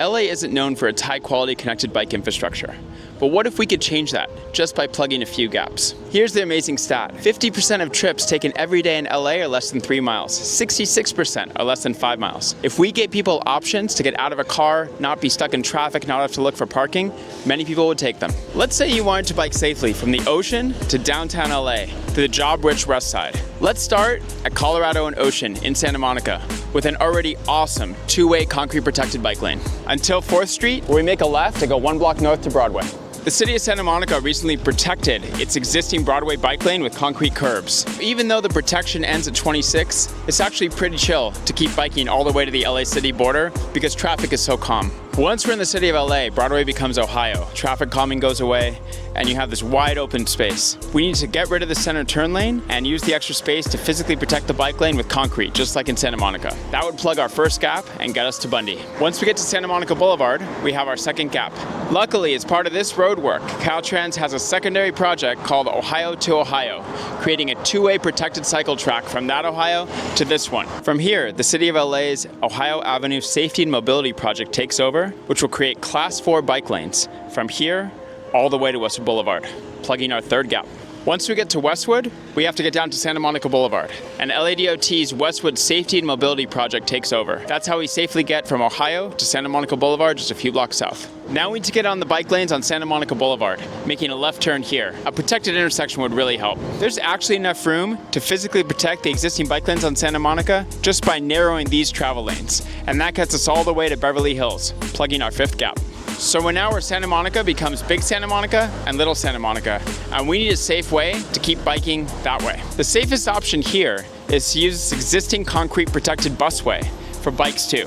LA isn't known for its high-quality connected bike infrastructure. But what if we could change that just by plugging a few gaps? Here's the amazing stat. 50% of trips taken every day in LA are less than 3 miles. 66% are less than 5 miles. If we gave people options to get out of a car, not be stuck in traffic, not have to look for parking, many people would take them. Let's say you wanted to bike safely from the ocean to downtown LA to the job-rich west side. Let's start at Colorado and Ocean in Santa Monica with an already awesome two-way concrete protected bike lane until 4th Street, where we make a left to go 1 block north to Broadway. The city of Santa Monica recently protected its existing Broadway bike lane with concrete curbs. Even though the protection ends at 26, it's actually pretty chill to keep biking all the way to the LA city border because traffic is so calm. Once we're in the city of LA, Broadway becomes Ohio. Traffic calming goes away, and you have this wide open space. We need to get rid of the center turn lane and use the extra space to physically protect the bike lane with concrete, just like in Santa Monica. That would plug our first gap and get us to Bundy. Once we get to Santa Monica Boulevard, we have our second gap. Luckily, as part of this road work, Caltrans has a secondary project called Ohio to Ohio, creating a two-way protected cycle track from that Ohio to this one. From here, the city of LA's Ohio Avenue Safety and Mobility Project takes over, which will create Class 4 bike lanes from here all the way to Westwood Boulevard, plugging our third gap. Once we get to Westwood, we have to get down to Santa Monica Boulevard, and LADOT's Westwood Safety and Mobility Project takes over. That's how we safely get from Ohio to Santa Monica Boulevard, just a few blocks south. Now we need to get on the bike lanes on Santa Monica Boulevard, making a left turn here. A protected intersection would really help. There's actually enough room to physically protect the existing bike lanes on Santa Monica just by narrowing these travel lanes, and that gets us all the way to Beverly Hills, plugging our fifth gap. So now where Santa Monica becomes Big Santa Monica and Little Santa Monica, and we need a safe way to keep biking that way. The safest option here is to use this existing concrete protected busway for bikes too.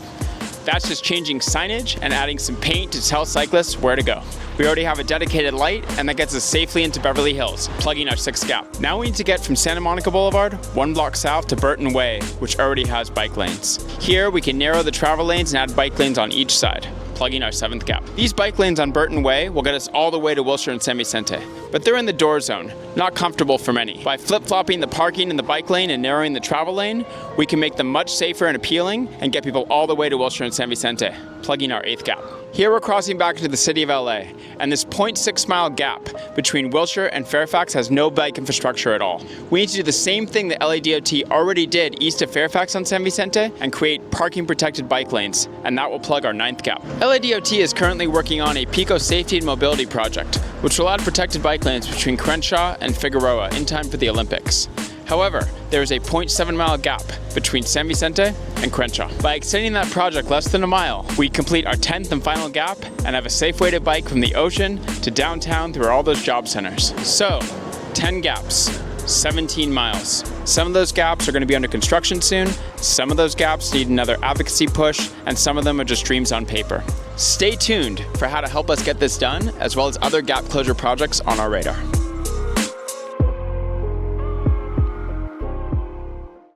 That's just changing signage and adding some paint to tell cyclists where to go. We already have a dedicated light, and that gets us safely into Beverly Hills, plugging our sixth gap. Now we need to get from Santa Monica Boulevard 1 block south to Burton Way, which already has bike lanes. Here we can narrow the travel lanes and add bike lanes on each side, plugging our seventh gap. These bike lanes on Burton Way will get us all the way to Wilshire and San Vicente, but they're in the door zone, not comfortable for many. By flip-flopping the parking in the bike lane and narrowing the travel lane, we can make them much safer and appealing and get people all the way to Wilshire and San Vicente, plugging our eighth gap. Here we're crossing back into the city of LA, and this 0.6 mile gap between Wilshire and Fairfax has no bike infrastructure at all. We need to do the same thing that LADOT already did east of Fairfax on San Vicente and create parking protected bike lanes, and that will plug our ninth gap. LADOT is currently working on a Pico Safety and Mobility project, which will add protected bike lanes between Crenshaw and Figueroa in time for the Olympics. However, there is a 0.7 mile gap between San Vicente and Crenshaw. By extending that project less than a mile, we complete our 10th and final gap and have a safe way to bike from the ocean to downtown through all those job centers. So, 10 gaps, 17 miles. Some of those gaps are going to be under construction soon, some of those gaps need another advocacy push, and some of them are just dreams on paper. Stay tuned for how to help us get this done, as well as other gap closure projects on our radar.